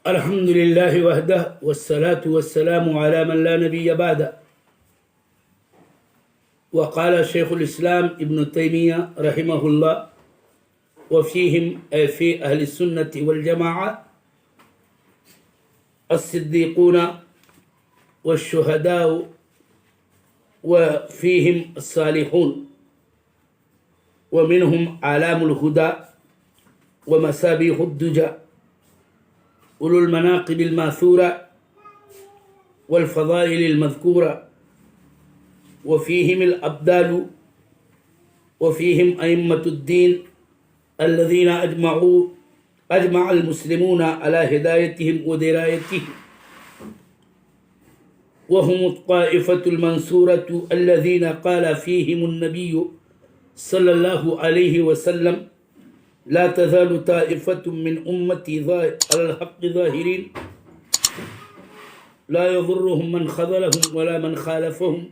الحمد لله وحده والصلاة والسلام على من لا نبي بعده. وقال شيخ الإسلام ابن تيمية رحمه الله: وفيهم أي في أهل السنة والجماعة الصديقون والشهداء وفيهم الصالحون ومنهم أعلام الهدى ومصابيح الدجى أولو المناقب الماثورة والفضائل المذكورة وفيهم الأبدال وفيهم أئمة الدين الذين أجمع المسلمون على هدايتهم ودرايتهم وهم الطائفة المنصورة الذين قال فيهم النبي صلى الله عليه وسلم: لا تزال طائفة من أمتي على الحق ظاهرين لا يضرهم من خذلهم ولا من خالفهم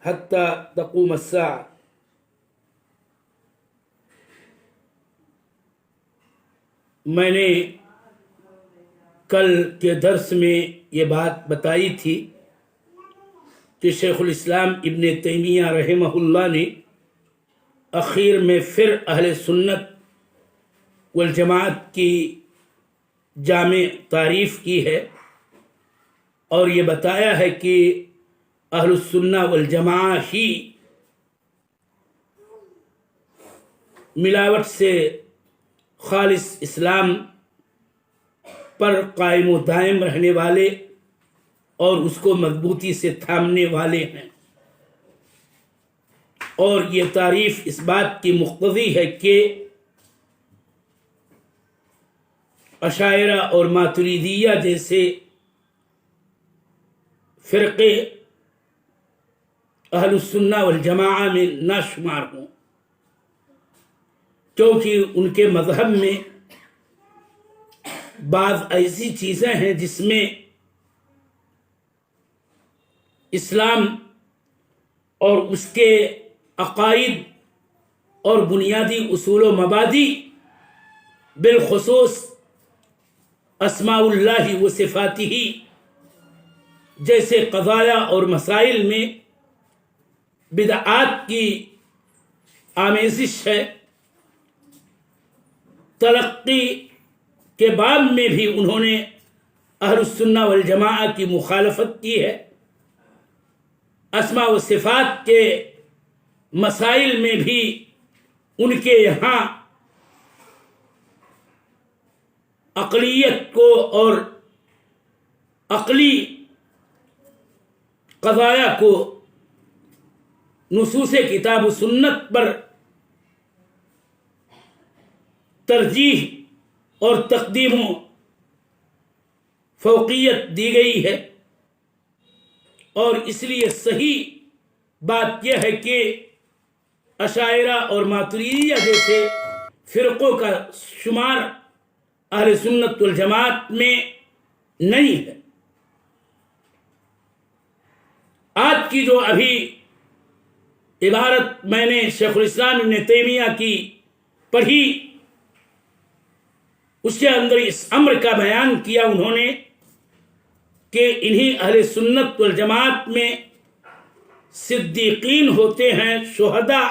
حتى تقوم الساعة. میں نے کل کے درس میں یہ بات بتائی تھی کہ شیخ الاسلام ابن تیمیہ رحمہ اللہ نے اخیر میں پھر اہل سنت والجماعت کی جامع تعریف کی ہے اور یہ بتایا ہے کہ اہل السنہ والجماعہ ہی ملاوٹ سے خالص اسلام پر قائم و دائم رہنے والے اور اس کو مضبوطی سے تھامنے والے ہیں، اور یہ تعریف اس بات کی مقتضی ہے کہ اشاعرہ اور ماتریدیہ جیسے فرقے اہل السنہ والجماعہ میں نہ شمار ہوں، کیونکہ ان کے مذہب میں بعض ایسی چیزیں ہیں جس میں اسلام اور اس کے عقائد اور بنیادی اصول و مبادی، بالخصوص اسماء اللہ و صفاتہ جیسے قضایا اور مسائل میں بدعات کی آمیزش ہے۔ تلقی کے باب میں بھی انہوں نے اہل السنہ والجماعہ کی مخالفت کی ہے، اسماء و صفات کے مسائل میں بھی ان کے یہاں عقلیت کو اور عقلی قضایا کو نصوص کتاب و سنت پر ترجیح اور تقدیم و فوقیت دی گئی ہے، اور اس لیے صحیح بات یہ ہے کہ اشاعرہ اور ماتریدیہ جیسے فرقوں کا شمار اہل سنت والجماعت میں نہیں ہے۔ آج کی جو ابھی عبارت میں نے شیخ الاسلام ابن تیمیہ کی پڑھی، اس کے اندر اس امر کا بیان کیا انہوں نے کہ انہی اہل سنت والجماعت میں صدیقین ہوتے ہیں، شہداء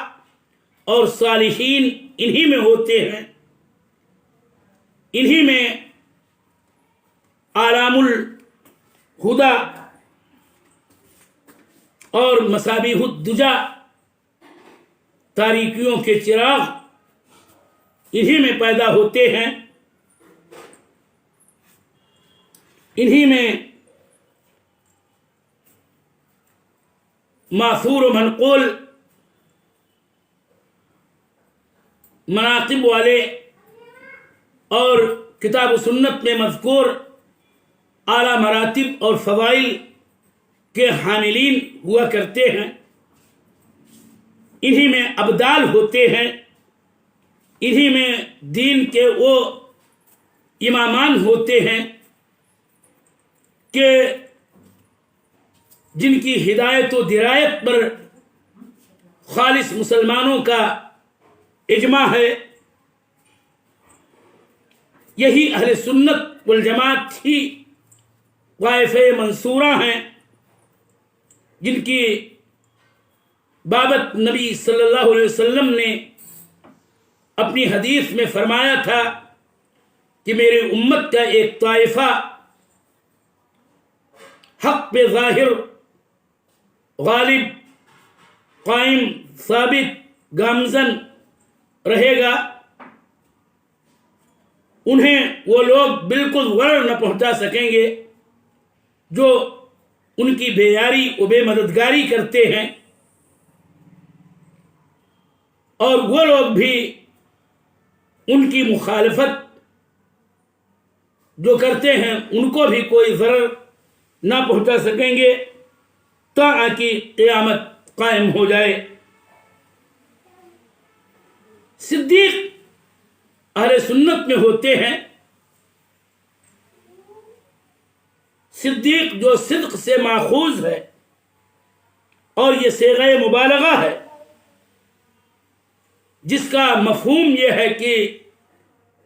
اور صالحین انہی میں ہوتے ہیں، انہی میں اعلام الہدی اور مصابیح الدجی تاریکیوں کے چراغ انہی میں پیدا ہوتے ہیں، انہی میں ماثور و منقول مناقب والے اور کتاب و سنت میں مذکور اعلیٰ مراتب اور فضائل کے حاملین ہوا کرتے ہیں، انہی میں ابدال ہوتے ہیں، انہی میں دین کے وہ امامان ہوتے ہیں کہ جن کی ہدایت و درایت پر خالص مسلمانوں کا اجماع ہے، یہی اہل سنت والجماعت ہی طائفہ منصورہ ہیں جن کی بابت نبی صلی اللہ علیہ وسلم نے اپنی حدیث میں فرمایا تھا کہ میرے امت کا ایک طائفہ حق پہ ظاہر، غالب، قائم، ثابت، گامزن رہے گا، انہیں وہ لوگ بالکل ضرر نہ پہنچا سکیں گے جو ان کی بے یاری و بے مددگاری کرتے ہیں، اور وہ لوگ بھی ان کی مخالفت جو کرتے ہیں ان کو بھی کوئی ضرر نہ پہنچا سکیں گے تاکہ قیامت قائم ہو جائے۔ صدیق اہل سنت میں ہوتے ہیں، صدیق جو صدق سے ماخوذ ہے اور یہ صیغہ مبالغہ ہے جس کا مفہوم یہ ہے کہ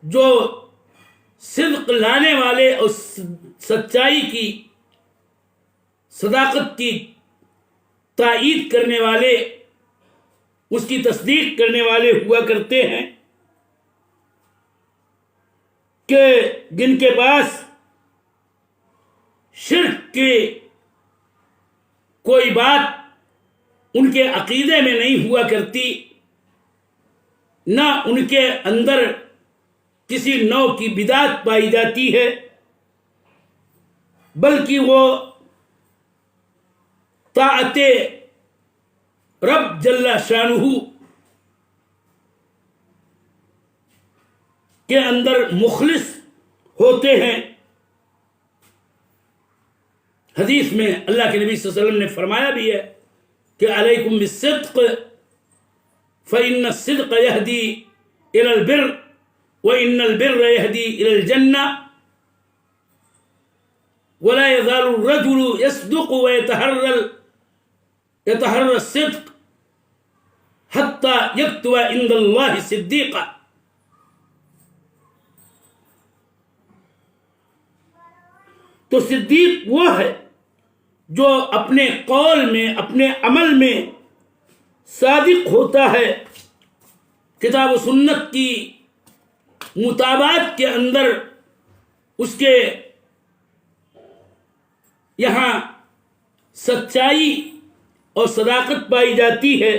جو صدق لانے والے اور سچائی کی، صداقت کی تائید کرنے والے، اس کی تصدیق کرنے والے ہوا کرتے ہیں کہ جن کے پاس شرک کی کوئی بات ان کے عقیدے میں نہیں ہوا کرتی، نہ ان کے اندر کسی نوع کی بدعت پائی جاتی ہے، بلکہ وہ طاعت رب جل شانہ کے اندر مخلص ہوتے ہیں۔ حدیث میں اللہ کے نبی صلی اللہ علیہ وسلم نے فرمایا بھی ہے کہ علیکم بالصدق فإن الصدق يهدي إلى البر وإن البر يهدي إلى الجنة ولا يزال الرجل يصدق ويتحرى الصدق حتى يكتب عند الله صديقا۔ تو صدیق وہ ہے جو اپنے قول میں، اپنے عمل میں صادق ہوتا ہے، کتاب و سنت کی مطابقت کے اندر اس کے یہاں سچائی اور صداقت پائی جاتی ہے،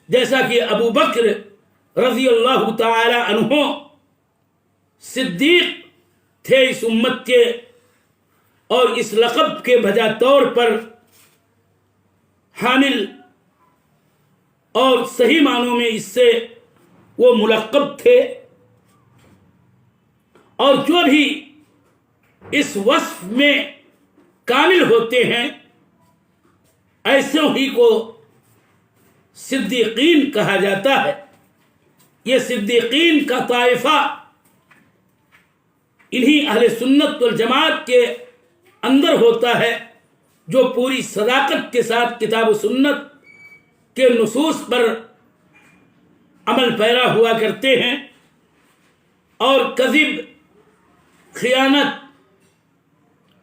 جیسا کہ ابو بکر رضی اللہ تعالی عنہ صدیق تھے اس امت کے، اور اس لقب کے بجا طور پر حامل، اور صحیح معنوں میں اس سے وہ ملقب تھے، اور جو بھی اس وصف میں کامل ہوتے ہیں ایسوں ہی کو صدیقین کہا جاتا ہے۔ یہ صدیقین کا طائفہ انہی اہل سنت والجماعت کے اندر ہوتا ہے جو پوری صداقت کے ساتھ کتاب و سنت کے نصوص پر عمل پیرا ہوا کرتے ہیں، اور کذب، خیانت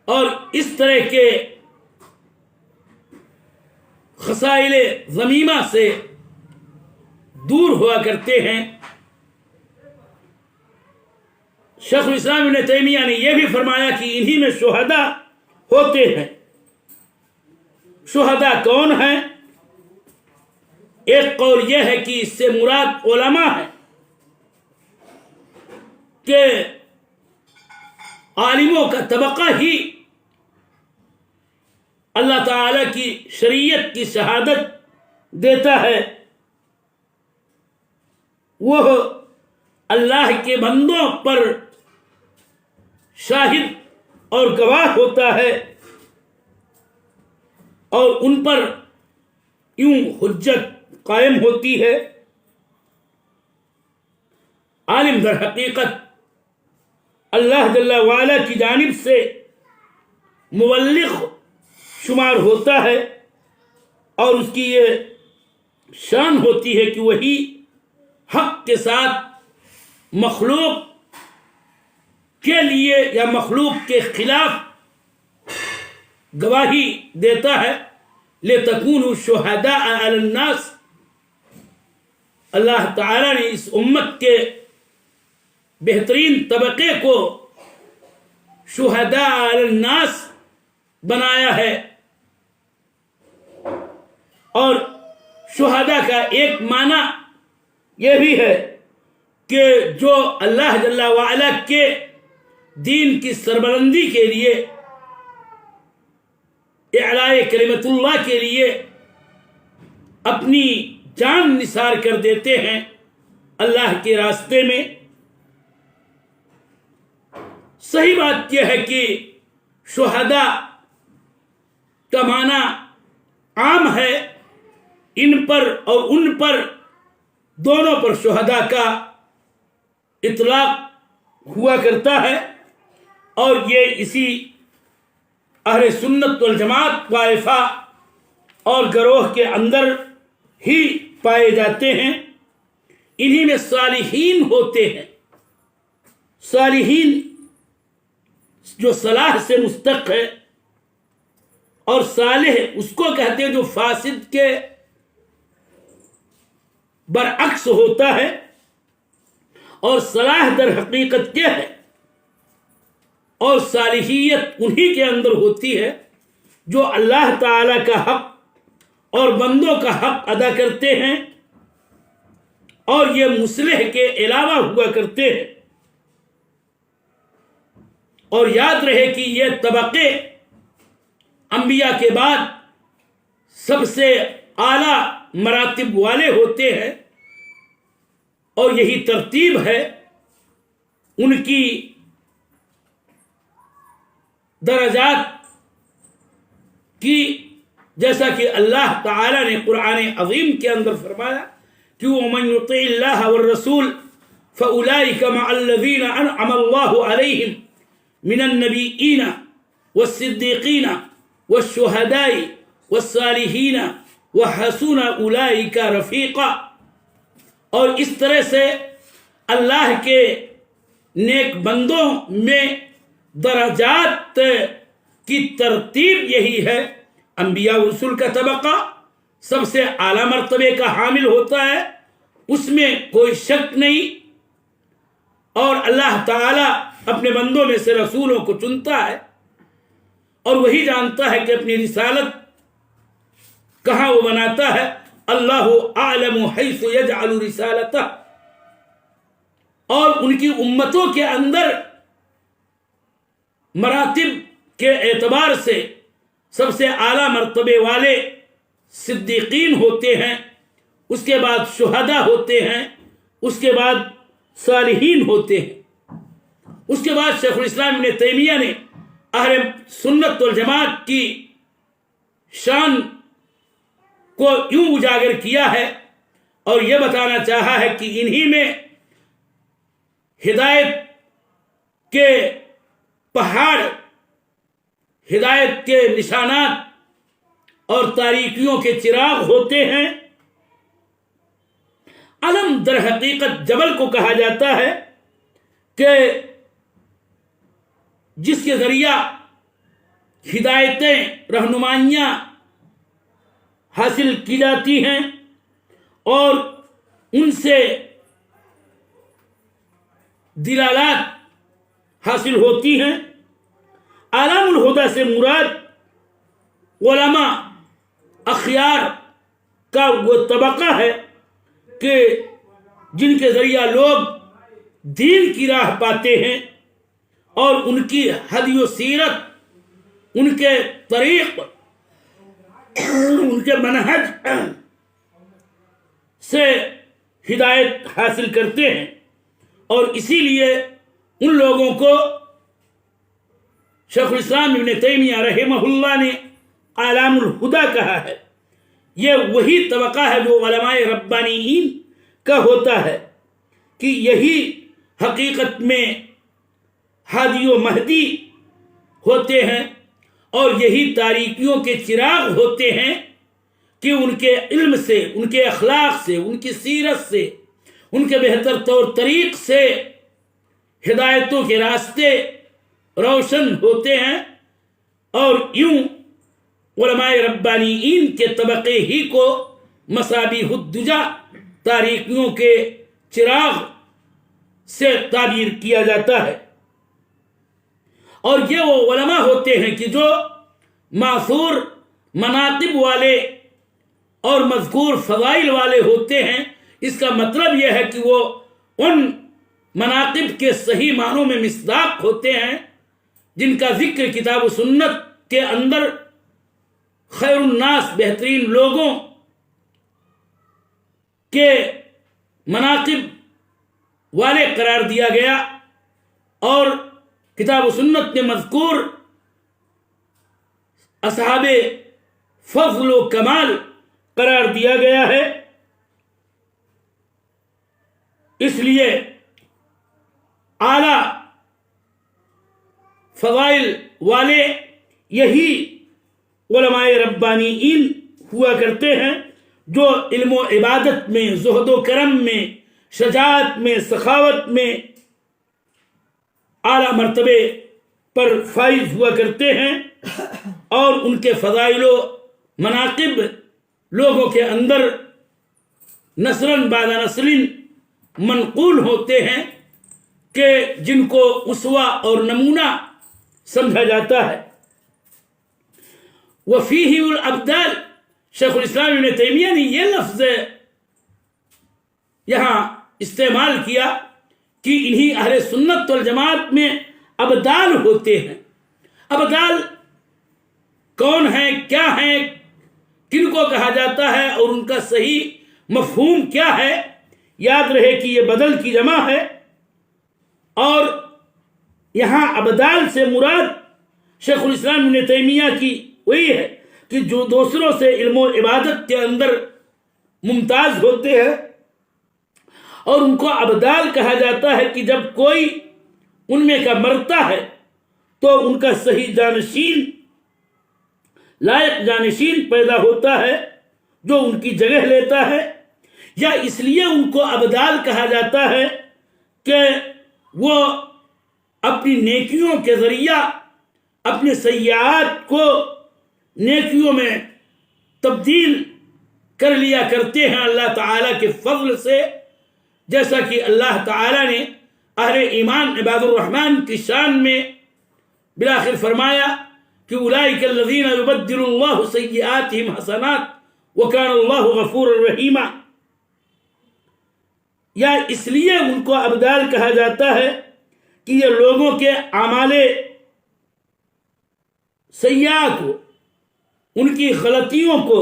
اور اس طرح کے خصائل ذمیمہ سے دور ہوا کرتے ہیں۔ شیخ الاسلام ابن تیمیہ نے یہ بھی فرمایا کہ انہی میں شہداء ہوتے ہیں۔ شہداء کون ہیں؟ ایک قول یہ ہے کہ اس سے مراد علماء ہے کہ عالموں کا طبقہ ہی اللہ تعالی کی شریعت کی شہادت دیتا ہے، وہ اللہ کے بندوں پر شاہد اور گواہ ہوتا ہے، اور ان پر یوں حجت قائم ہوتی ہے۔ عالم در حقیقت اللہ جل وعلا کی جانب سے مبلغ شمار ہوتا ہے، اور اس کی یہ شان ہوتی ہے کہ وہی حق کے ساتھ مخلوق کے لیے یا مخلوق کے خلاف گواہی دیتا ہے لِتَكُونُوا شُهَدَاءَ عَلَى النَّاسِ. اللہ تعالیٰ نے اس امت کے بہترین طبقے کو شہداء علی الناس بنایا ہے. اور شہداء کا ایک معنی یہ بھی ہے کہ جو اللہ جل وعلا کے دین کی سربلندی کے لیے، اعلاء کلمت اللہ کے لیے اپنی جان نثار کر دیتے ہیں اللہ کے راستے میں. صحیح بات یہ ہے کہ شہداء کا معنی عام ہے، ان پر اور ان پر دونوں پر شہداء کا اطلاق ہوا کرتا ہے. اور یہ اسی اہل سنت والجماعت طائفہ اور گروہ کے اندر ہی پائے جاتے ہیں. انہی میں صالحین ہوتے ہیں. صالحین جو صلاح سے مستق ہے، اور صالح اس کو کہتے ہیں جو فاسد کے برعکس ہوتا ہے. اور صلاح در حقیقت کیا ہے؟ اور صالحیت انہی کے اندر ہوتی ہے جو اللہ تعالی کا حق اور بندوں کا حق ادا کرتے ہیں، اور یہ مصلح کے علاوہ ہوا کرتے ہیں. اور یاد رہے کہ یہ طبقے انبیاء کے بعد سب سے اعلیٰ مراتب والے ہوتے ہیں، اور یہی ترتیب ہے ان کی درجات کی، جیسا کہ اللہ تعالی نے قرآن عظیم کے اندر فرمایا کہ وَمَن يُطِعِ اللَّهَ وَالرَّسُولَ فَأُولَٰئِكَ مَعَ الَّذِينَ أَنْعَمَ اللَّهُ عَلَيْهِمْ مِنَ النَّبِيِّينَ وَالصِّدِّيقِينَ وَالشُّهَدَاءِ وَالصَّالِحِينَ وَحَسُنَ أُولَٰئِكَ رَفِيقًا. اور اس طرح سے اللہ کے نیک بندوں میں درجات کی ترتیب یہی ہے. انبیاء و رسول کا طبقہ سب سے اعلیٰ مرتبے کا حامل ہوتا ہے، اس میں کوئی شک نہیں. اور اللہ تعالی اپنے بندوں میں سے رسولوں کو چنتا ہے، اور وہی جانتا ہے کہ اپنی رسالت کہاں وہ بناتا ہے. اللہ اعلم حیث یجعل رسالتہ. اور ان کی امتوں کے اندر مراتب کے اعتبار سے سب سے اعلیٰ مرتبے والے صدیقین ہوتے ہیں، اس کے بعد شہداء ہوتے ہیں، اس کے بعد صالحین ہوتے ہیں. اس کے بعد شیخ الاسلام ابن تیمیہ نے اہل سنت والجماعت کی شان کو یوں اجاگر کیا ہے اور یہ بتانا چاہا ہے کہ انہی میں ہدایت کے پہاڑ، ہدایت کے نشانات اور تاریکیوں کے چراغ ہوتے ہیں. علم در حقیقت جبل کو کہا جاتا ہے کہ جس کے ذریعہ ہدایتیں، رہنمائیاں حاصل کی جاتی ہیں اور ان سے دلالات حاصل ہوتی ہیں. اعلام الہدیٰ سے مراد علماء اخیار کا وہ طبقہ ہے کہ جن کے ذریعہ لوگ دین کی راہ پاتے ہیں، اور ان کی ہدی و سیرت، ان کے طریق، ان کے منہج سے ہدایت حاصل کرتے ہیں. اور اسی لیے ان لوگوں کو شیخ الاسلام ابن تیمیہ رحمہ اللہ نے اعلام الہدیٰ کہا ہے. یہ وہی طبقہ ہے جو علماء ربانیین کا ہوتا ہے کہ یہی حقیقت میں ہادی و مہدی ہوتے ہیں، اور یہی تاریکیوں کے چراغ ہوتے ہیں کہ ان کے علم سے، ان کے اخلاق سے، ان کی سیرت سے، ان کے بہتر طور طریق سے ہدایتوں کے راستے روشن ہوتے ہیں، اور یوں علماء ربانیین کے طبقے ہی کو مصابیح الدجا، تاریکیوں کے چراغ سے تعبیر کیا جاتا ہے۔ اور یہ وہ علماء ہوتے ہیں کہ جو ماثور مناقب والے اور مذکور فضائل والے ہوتے ہیں۔ اس کا مطلب یہ ہے کہ وہ ان مناقب کے صحیح معنوں میں مصداق ہوتے ہیں جن کا ذکر کتاب و سنت کے اندر خیر الناس، بہترین لوگوں کے مناقب والے قرار دیا گیا، اور کتاب و سنت میں مذکور اصحاب فضل و کمال قرار دیا گیا ہے۔ اس لیے اعلی فضائل والے یہی علماء ربانیین ہوا کرتے ہیں جو علم و عبادت میں، زہد و کرم میں، شجاعت میں، سخاوت میں اعلی مرتبے پر فائز ہوا کرتے ہیں، اور ان کے فضائل و مناقب لوگوں کے اندر نسلاً بعد نسل منقول ہوتے ہیں کہ جن کو اسوہ اور نمونہ سمجھا جاتا ہے۔ وفیہ الابدال، شیخ الاسلام ابن تیمیہ نے یہ لفظ یہاں استعمال کیا کہ انہی اہل سنت والجماعت میں ابدال ہوتے ہیں۔ ابدال کون ہیں، کیا ہیں، کن کو کہا جاتا ہے، اور ان کا صحیح مفہوم کیا ہے؟ یاد رہے کہ یہ بدل کی جمع ہے، اور یہاں ابدال سے مراد شیخ الاسلام ابن تیمیہ کی وہی ہے کہ جو دوسروں سے علم و عبادت کے اندر ممتاز ہوتے ہیں، اور ان کو ابدال کہا جاتا ہے کہ جب کوئی ان میں کا مرتا ہے تو ان کا صحیح جانشین، لائق جانشین پیدا ہوتا ہے جو ان کی جگہ لیتا ہے، یا اس لیے ان کو ابدال کہا جاتا ہے کہ وہ اپنی نیکیوں کے ذریعہ اپنے سیئات کو نیکیوں میں تبدیل کر لیا کرتے ہیں اللہ تعالیٰ کے فضل سے، جیسا کہ اللہ تعالیٰ نے اہل ایمان عباد الرحمن کی شان میں بالآخر فرمایا کہ اولئک الذین یبدل اللہ سیئاتہم حسنات وکان اللہ غفورا رحیما۔ یا اس لیے ان کو ابدال کہا جاتا ہے کہ یہ لوگوں کے اعمال سیئہ کو، ان کی غلطیوں کو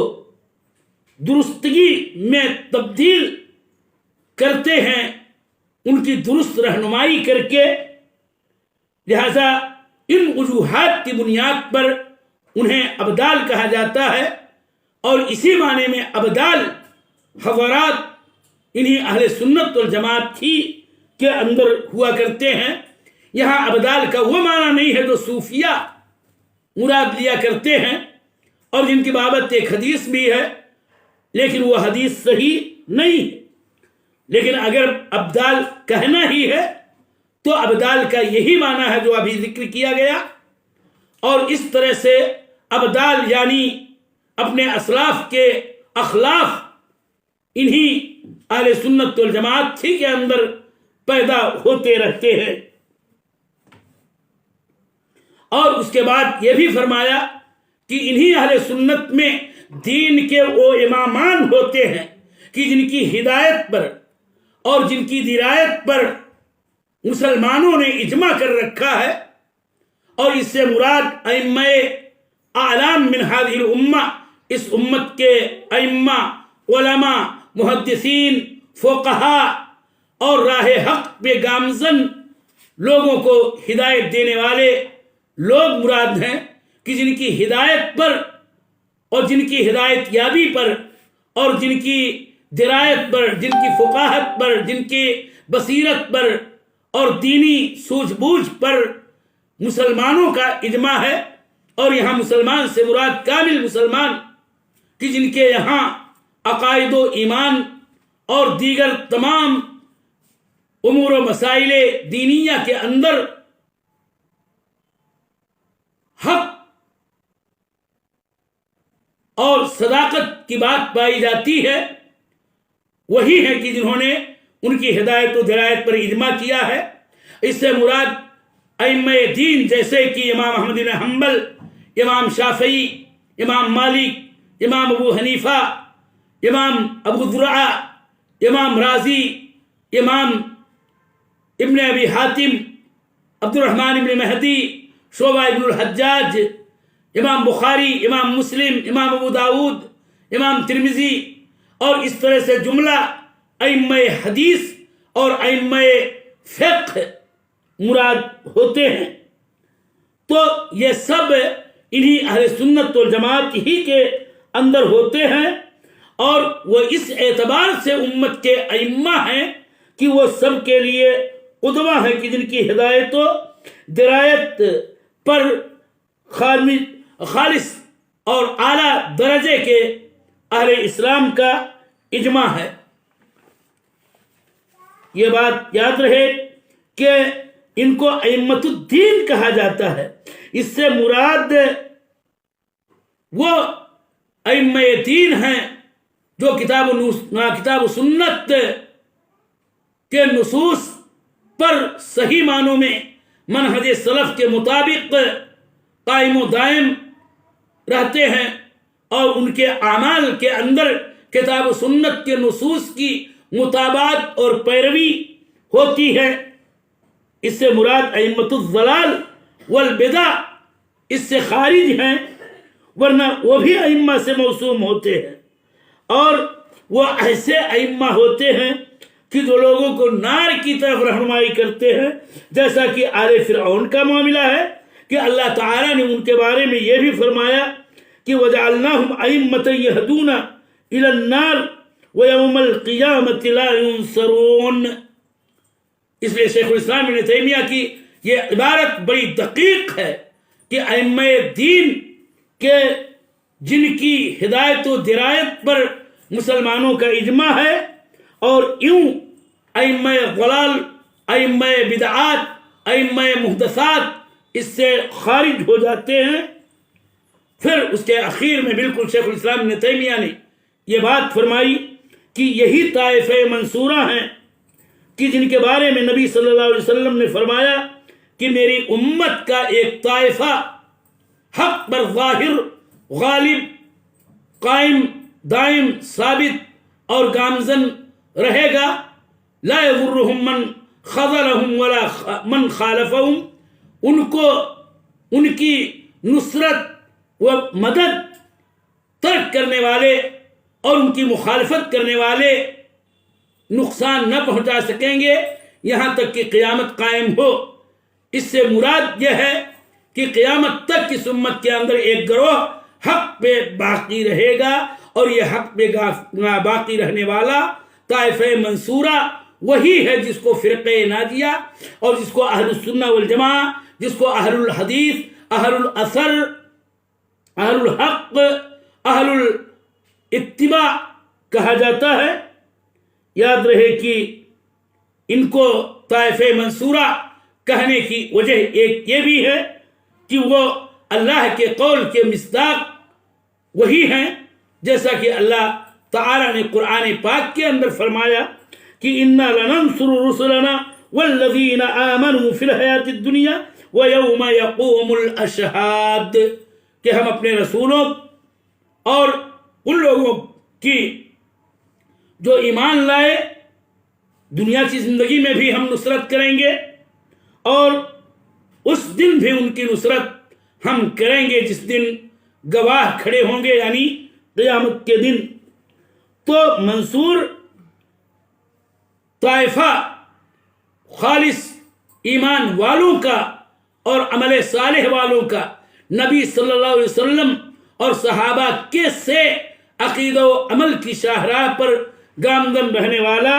درستگی میں تبدیل کرتے ہیں، ان کی درست رہنمائی کر کے، لہذا ان وجوہات کی بنیاد پر انہیں ابدال کہا جاتا ہے۔ اور اسی معنی میں ابدال حضرات انہی اہل سنت والجماعت ہی کے اندر ہوا کرتے ہیں۔ یہاں ابدال کا وہ معنی نہیں ہے جو صوفیہ مراد لیا کرتے ہیں، اور جن کی بابت ایک حدیث بھی ہے، لیکن وہ حدیث صحیح نہیں ہے۔ لیکن اگر ابدال کہنا ہی ہے تو ابدال کا یہی معنی ہے جو ابھی ذکر کیا گیا، اور اس طرح سے ابدال یعنی اپنے اسلاف کے اخلاف انہی اہل سنت والجماعت ہی کے اندر پیدا ہوتے رہتے ہیں۔ اور اس کے بعد یہ بھی فرمایا کہ انہی اہل سنت میں دین کے وہ امامان ہوتے ہیں کہ جن کی ہدایت پر اور جن کی درایت پر مسلمانوں نے اجماع کر رکھا ہے، اور اس سے مراد ائمہ اعلام من هذه الامہ، اس امت کے ائمہ، علماء، محدثین، فقہاء اور راہ حق پہ گامزن لوگوں کو ہدایت دینے والے لوگ مراد ہیں کہ جن کی ہدایت پر اور جن کی ہدایت یابی پر اور جن کی درایت پر، جن کی فقاہت پر، جن کی بصیرت پر اور دینی سوجھ بوجھ پر مسلمانوں کا اجماع ہے۔ اور یہاں مسلمان سے مراد کامل مسلمان کہ جن کے یہاں عقائد و ایمان اور دیگر تمام امور و مسائل دینیہ کے اندر حق اور صداقت کی بات پائی جاتی ہے وہی ہے کہ جنہوں نے ان کی ہدایت و درایت پر اجماع کیا ہے۔ اس سے مراد ائمہ دین جیسے کہ امام احمد بن حنبل، امام شافعی، امام مالک، امام ابو حنیفہ، امام ابو زرعہ، امام رازی، امام ابن ابی حاتم، عبد الرحمن ابن مہدی، شعبہ ابن الحجاج، امام بخاری، امام مسلم، امام ابو داود، امام ترمذی، اور اس طرح سے جملہ ائمہ حدیث اور ائمہ فقہ مراد ہوتے ہیں۔ تو یہ سب انہی اہل سنت والجماعت ہی کے اندر ہوتے ہیں، اور وہ اس اعتبار سے امت کے ائمہ ہیں کہ وہ سب کے لیے قدوہ ہیں کہ جن کی ہدایت و درایت پر خالص اور اعلیٰ درجے کے اہل اسلام کا اجماع ہے۔ یہ بات یاد رہے کہ ان کو ائمۃ الدین کہا جاتا ہے۔ اس سے مراد وہ ائمہ دین ہیں جو کتاب و سنت کے نصوص پر صحیح معنوں میں منہج سلف کے مطابق قائم و دائم رہتے ہیں، اور ان کے اعمال کے اندر کتاب و سنت کے نصوص کی مطابقت اور پیروی ہوتی ہے۔ اس سے مراد ائمۃ الضلال والبدع اس سے خارج ہیں، ورنہ وہ بھی ائمہ سے موسوم ہوتے ہیں، اور وہ ایسے ائمہ ہوتے ہیں کہ جو لوگوں کو نار کی طرف رہنمائی کرتے ہیں، جیسا کہ آل فرعون کا معاملہ ہے کہ اللہ تعالیٰ نے ان کے بارے میں یہ بھی فرمایا کہ وَجَعَلْنَاهُمْ أَئِمَّةً يَهْدُونَ إِلَى النَّارِ وَيَوْمَ الْقِيَامَةِ لَا يُنصَرُونَ۔ اس لیے شیخ الاسلام ابن تیمیہ کی یہ عبارت بڑی دقیق ہے کہ ائمہ دین کے جن کی ہدایت و درایت پر مسلمانوں کا اجماع ہے، اور یوں ائمہ ضلال، ائمہ بدعات، ائمہ محدثات اس سے خارج ہو جاتے ہیں۔ پھر اس کے اخیر میں بالکل شیخ الاسلام ابن تیمیہ نے یہ بات فرمائی کہ یہی طائفہ منصورہ ہیں کہ جن کے بارے میں نبی صلی اللہ علیہ وسلم نے فرمایا کہ میری امت کا ایک طائفہ حق پر ظاہر، غالب، قائم، دائم، ثابت اور گامزن رہے گا، لا یضرہم من خذلہم ولا من خالفہم۔ ان کو ان کی نصرت و مدد ترک کرنے والے اور ان کی مخالفت کرنے والے نقصان نہ پہنچا سکیں گے یہاں تک کہ قیامت قائم ہو۔ اس سے مراد یہ ہے کہ قیامت تک اس امت کے اندر ایک گروہ حق پہ باقی رہے گا، اور یہ حق پہ باقی رہنے والا طائفہ منصورہ وہی ہے جس کو فرقہ ناجیہ، اور جس کو اہل السنہ والجماعہ، جس کو اہل الحدیث، اہل الاثر، اہل الحق، اہل الاتباع کہا جاتا ہے۔ یاد رہے کہ ان کو طائفہ منصورہ کہنے کی وجہ ایک یہ بھی ہے کہ وہ اللہ کے قول کے مصداق وہی ہیں، جیسا کہ اللہ تعالی نے قرآن پاک کے اندر فرمایا کہ اِنَّا لَنَنصُرُ رُسُلَنَا وَالَّذِينَ آمَنُوا فِي الْحَيَاةِ الدُّنْيَا وَيَوْمَ يَقُومُ الْأَشْهَادُ، کہ ہم اپنے رسولوں اور ان لوگوں کی جو ایمان لائے دنیا کی زندگی میں بھی ہم نصرت کریں گے، اور اس دن بھی ان کی نصرت ہم کریں گے جس دن گواہ کھڑے ہوں گے، یعنی قیامت کے دن۔ تو منصور طائفہ خالص ایمان والوں کا اور عمل صالح والوں کا، نبی صلی اللہ علیہ وسلم اور صحابہ کے سے عقیدہ و عمل کی شاہراہ پر گامزن رہنے والا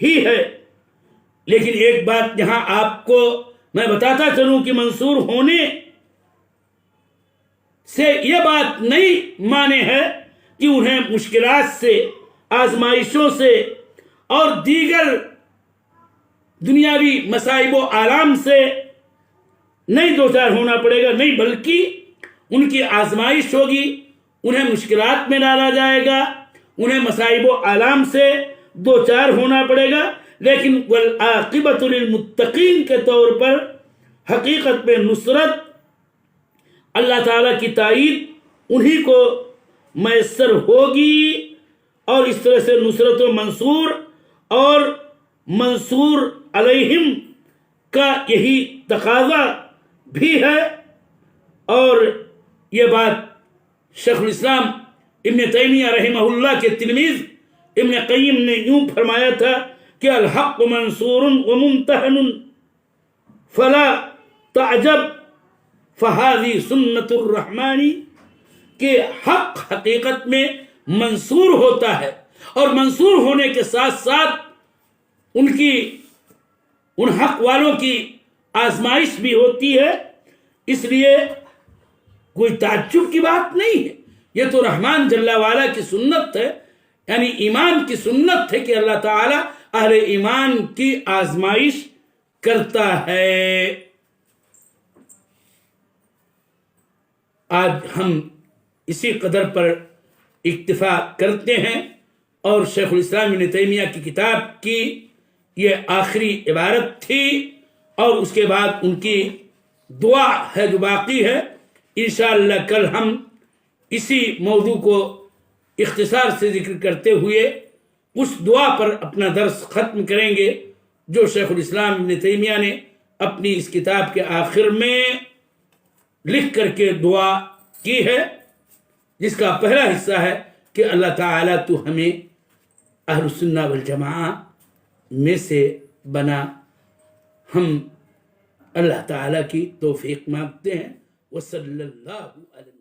ہی ہے۔ لیکن ایک بات یہاں آپ کو میں بتاتا چلوں کہ منصور ہونے سے یہ بات نہیں مانے ہے کہ انہیں مشکلات سے، آزمائشوں سے اور دیگر دنیاوی مصائب و آلام سے نہیں دوچار ہونا پڑے گا، نہیں بلکہ ان کی آزمائش ہوگی، انہیں مشکلات میں ڈالا جائے گا، انہیں مصائب و آلام سے دوچار ہونا پڑے گا، لیکن والعاقبۃ للمتقین کے طور پر حقیقت میں نصرت، اللہ تعالیٰ کی تائید انہی کو میسر ہوگی، اور اس طرح سے نصرت و منصور اور منصور علیہم کا یہی تقاضا بھی ہے۔ اور یہ بات شیخ الاسلام ابن تیمیہ رحمہ اللہ کے تلمیذ ابن قیم نے یوں فرمایا تھا کہ الحق منصور وممتحن فلا تعجب فہذی سنت الرحمن، کہ حق حقیقت میں منصور ہوتا ہے، اور منصور ہونے کے ساتھ ساتھ ان حق والوں کی آزمائش بھی ہوتی ہے، اس لیے کوئی تعجب کی بات نہیں ہے، یہ تو رحمان جل وعلا کی سنت ہے، یعنی ایمان کی سنت ہے کہ اللہ تعالیٰ اہل ایمان کی آزمائش کرتا ہے۔ آج ہم اسی قدر پر اکتفا کرتے ہیں، اور شیخ الاسلام ابن تیمیہ کی کتاب کی یہ آخری عبارت تھی، اور اس کے بعد ان کی دعا ہے جو باقی ہے۔ انشاءاللہ کل ہم اسی موضوع کو اختصار سے ذکر کرتے ہوئے اس دعا پر اپنا درس ختم کریں گے جو شیخ الاسلام ابن تیمیہ نے اپنی اس کتاب کے آخر میں لکھ کر کے دعا کی ہے، جس کا پہلا حصہ ہے کہ اللہ تعالیٰ تو ہمیں اہل السنہ والجماعہ میں سے بنا۔ ہم اللہ تعالیٰ کی توفیق مانگتے ہیں۔ وصلی اللہ علیہ